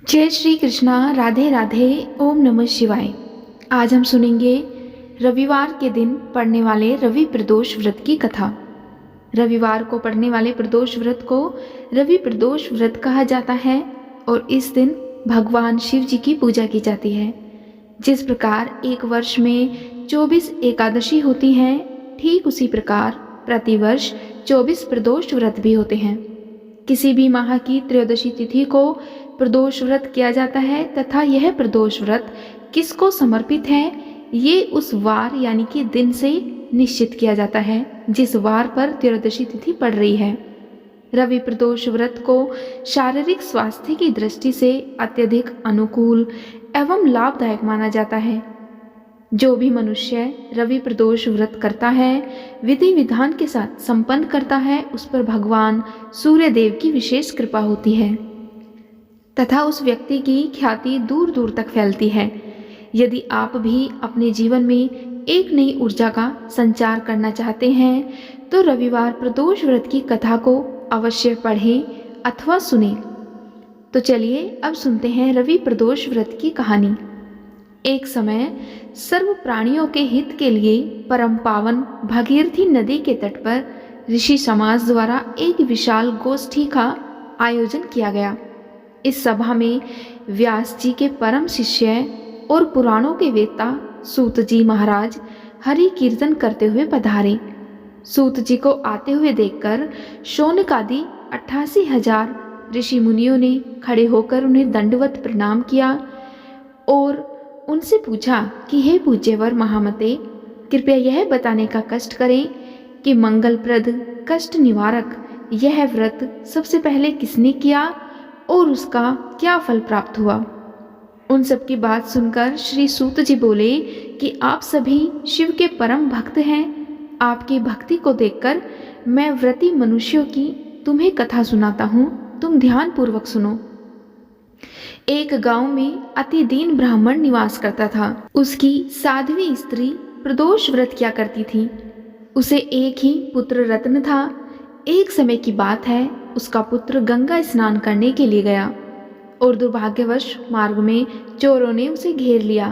जय श्री कृष्णा। राधे राधे। ओम नमः शिवाय। आज हम सुनेंगे रविवार के दिन पढ़ने वाले रवि प्रदोष व्रत की कथा। रविवार को पढ़ने वाले प्रदोष व्रत को रवि प्रदोष व्रत कहा जाता है और इस दिन भगवान शिव जी की पूजा की जाती है। जिस प्रकार एक वर्ष में 24 एकादशी होती हैं, ठीक उसी प्रकार प्रतिवर्ष 24 प्रदोष व्रत भी होते हैं। किसी भी माह की त्रयोदशी तिथि को प्रदोष व्रत किया जाता है तथा यह प्रदोष व्रत किसको समर्पित है ये उस वार यानी कि दिन से निश्चित किया जाता है जिस वार पर त्रयोदशी तिथि पड़ रही है। रवि प्रदोष व्रत को शारीरिक स्वास्थ्य की दृष्टि से अत्यधिक अनुकूल एवं लाभदायक माना जाता है। जो भी मनुष्य रवि प्रदोष व्रत करता है, विधि विधान के साथ संपन्न करता है, उस पर भगवान सूर्य देव की विशेष कृपा होती है तथा उस व्यक्ति की ख्याति दूर दूर तक फैलती है। यदि आप भी अपने जीवन में एक नई ऊर्जा का संचार करना चाहते हैं तो रविवार प्रदोष व्रत की कथा को अवश्य पढ़ें अथवा सुनें। तो चलिए अब सुनते हैं रवि प्रदोष व्रत की कहानी। एक समय सर्व प्राणियों के हित के लिए परम पावन भागीरथी नदी के तट पर ऋषि समाज द्वारा एक विशाल गोष्ठी का आयोजन किया गया। इस सभा में व्यास जी के परम शिष्य और पुराणों के वेत्ता सूत जी महाराज हरि कीर्तन करते हुए पधारे। सूत जी को आते हुए देखकर शौनक आदि 88,000 ऋषि मुनियों ने खड़े होकर उन्हें दंडवत प्रणाम किया और उनसे पूछा कि हे पूज्यवर महामते, कृपया यह बताने का कष्ट करें कि मंगलप्रद कष्ट निवारक यह व्रत सबसे पहले किसने किया और उसका क्या फल प्राप्त हुआ। उन सब की बात सुनकर श्री सूत जी बोले कि आप सभी शिव के परम भक्त हैं। आपकी भक्ति को देखकर मैं व्रती मनुष्यों की तुम्हें कथा सुनाता हूँ, तुम ध्यान पूर्वक सुनो। एक गांव में अति दीन ब्राह्मण निवास करता था। उसकी साध्वी स्त्री प्रदोष व्रत किया करती थी। उसे एक ही पुत्र रत्न था। एक समय की बात है, उसका पुत्र गंगा स्नान करने के लिए गया और दुर्भाग्यवश मार्ग में चोरों ने उसे घेर लिया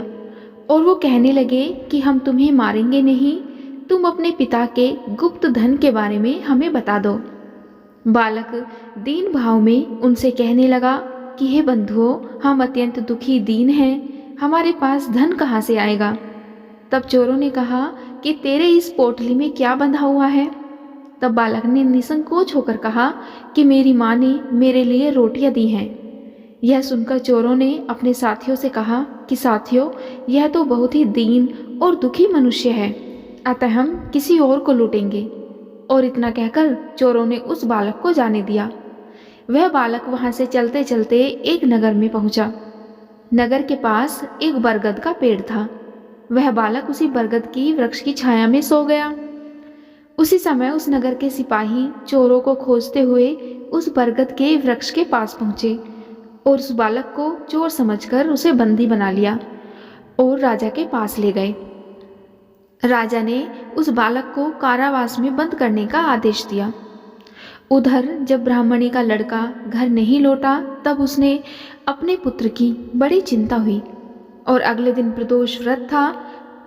और वो कहने लगे कि हम तुम्हें मारेंगे नहीं, तुम अपने पिता के गुप्त धन के बारे में हमें बता दो। बालक दीन भाव में उनसे कहने लगा कि हे बंधुओं, हम अत्यंत दुखी दीन हैं, हमारे पास धन कहाँ से आएगा। तब चोरों ने कहा कि तेरे इस पोटली में क्या बंधा हुआ है। तब बालक ने निसंकोच होकर कहा कि मेरी माँ ने मेरे लिए रोटियां दी हैं। यह सुनकर चोरों ने अपने साथियों से कहा कि साथियों, यह तो बहुत ही दीन और दुखी मनुष्य है, अतः हम किसी और को लूटेंगे। और इतना कहकर चोरों ने उस बालक को जाने दिया। वह बालक वहां से चलते चलते एक नगर में पहुंचा। नगर के पास एक बरगद का पेड़ था। वह बालक उसी बरगद की वृक्ष की छाया में सो गया। उसी समय उस नगर के सिपाही चोरों को खोजते हुए उस बरगद के वृक्ष के पास पहुंचे और उस बालक को चोर समझकर उसे बंदी बना लिया और राजा के पास ले गए। राजा ने उस बालक को कारावास में बंद करने का आदेश दिया। उधर जब ब्राह्मणी का लड़का घर नहीं लौटा तब उसने अपने पुत्र की बड़ी चिंता हुई और अगले दिन प्रदोष व्रत था।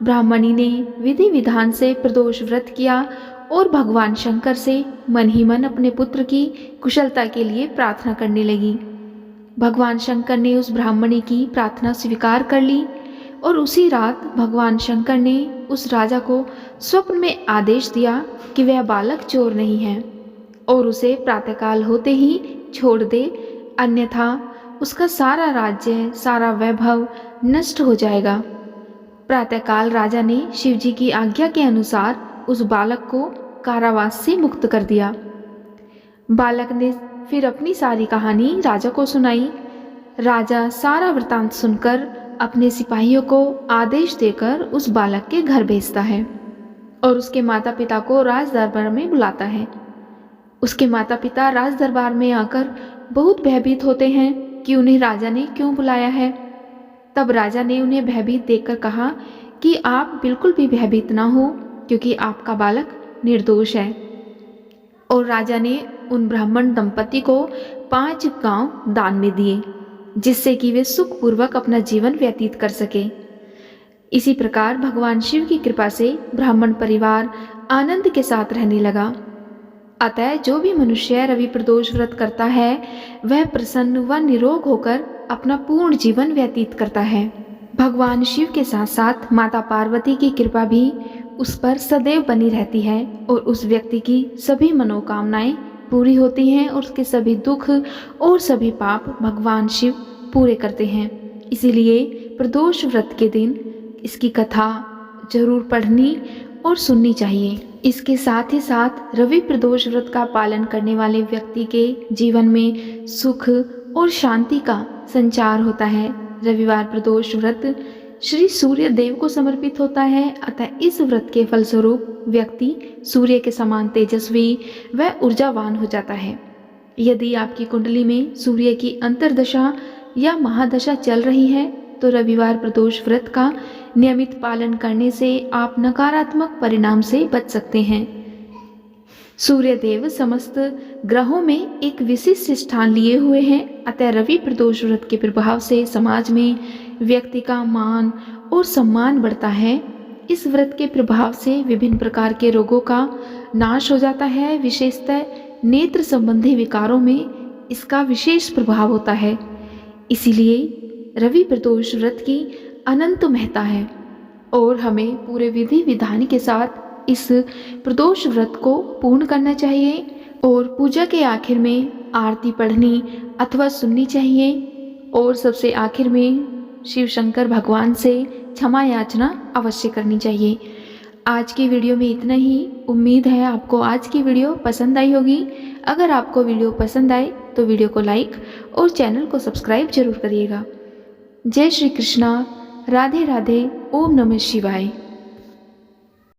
ब्राह्मणी ने विधि विधान से प्रदोष व्रत किया और भगवान शंकर से मन ही मन अपने पुत्र की कुशलता के लिए प्रार्थना करने लगी। भगवान शंकर ने उस ब्राह्मणी की प्रार्थना स्वीकार कर ली और उसी रात भगवान शंकर ने उस राजा को स्वप्न में आदेश दिया कि वह बालक चोर नहीं है और उसे प्रातःकाल होते ही छोड़ दे, अन्यथा उसका सारा राज्य, सारा वैभव नष्ट हो जाएगा। प्रातःकाल राजा ने शिवजी की आज्ञा के अनुसार उस बालक को कारावास से मुक्त कर दिया। बालक ने फिर अपनी सारी कहानी राजा को सुनाई। राजा सारा वृतांत सुनकर अपने सिपाहियों को आदेश देकर उस बालक के घर भेजता है और उसके माता पिता को राज दरबार में बुलाता है। उसके माता पिता राज दरबार में आकर बहुत भयभीत होते हैं कि उन्हें राजा ने क्यों बुलाया है। तब राजा ने उन्हें भयभीत देखकर कहा कि आप बिल्कुल भी भयभीत ना हो, क्योंकि आपका बालक निर्दोष है। और राजा ने उन ब्राह्मण दंपति को 5 गांव दान में दिए। जिससे कि वे सुखपूर्वक अपना जीवन व्यतीत कर सके। इसी प्रकार भगवान शिव की कृपा से ब्राह्मण परिवार आनंद के साथ रहने लगा। अतः जो भी मनुष्य रवि प्रदोष व्रत करता है वह प्रसन्न व निरोग होकर अपना पूर्ण जीवन व्यतीत करता है। भगवान शिव के साथ साथ माता पार्वती की कृपा भी उस पर सदैव बनी रहती है और उस व्यक्ति की सभी मनोकामनाएं पूरी होती हैं और उसके सभी दुख और सभी पाप भगवान शिव पूरे करते हैं। इसीलिए प्रदोष व्रत के दिन इसकी कथा जरूर पढ़नी और सुननी चाहिए। इसके साथ ही साथ रवि प्रदोष व्रत का पालन करने वाले व्यक्ति के जीवन में सुख और शांति का संचार होता है। रविवार प्रदोष व्रत श्री सूर्य देव को समर्पित होता है, अतः इस व्रत के फलस्वरूप व्यक्ति सूर्य के समान तेजस्वी व ऊर्जावान हो जाता है। यदि आपकी कुंडली में सूर्य की अंतर्दशा या महादशा चल रही है तो रविवार प्रदोष व्रत का नियमित पालन करने से आप नकारात्मक परिणाम से बच सकते हैं। सूर्य देव समस्त ग्रहों में एक विशिष्ट स्थान लिए हुए हैं, अतः रवि प्रदोष व्रत के प्रभाव से समाज में व्यक्ति का मान और सम्मान बढ़ता है। इस व्रत के प्रभाव से विभिन्न प्रकार के रोगों का नाश हो जाता है। विशेषतः नेत्र संबंधी विकारों में इसका विशेष प्रभाव होता है। इसीलिए रवि प्रदोष व्रत की अनंत महत्ता है और हमें पूरे विधि विधान के साथ इस प्रदोष व्रत को पूर्ण करना चाहिए और पूजा के आखिर में आरती पढ़नी अथवा सुननी चाहिए और सबसे आखिर में शिव शंकर भगवान से क्षमा याचना अवश्य करनी चाहिए। आज की वीडियो में इतना ही। उम्मीद है आपको आज की वीडियो पसंद आई होगी। अगर आपको वीडियो पसंद आए तो वीडियो को लाइक और चैनल को सब्सक्राइब जरूर करिएगा। जय श्री कृष्णा, राधे राधे, ओम नमः शिवाय।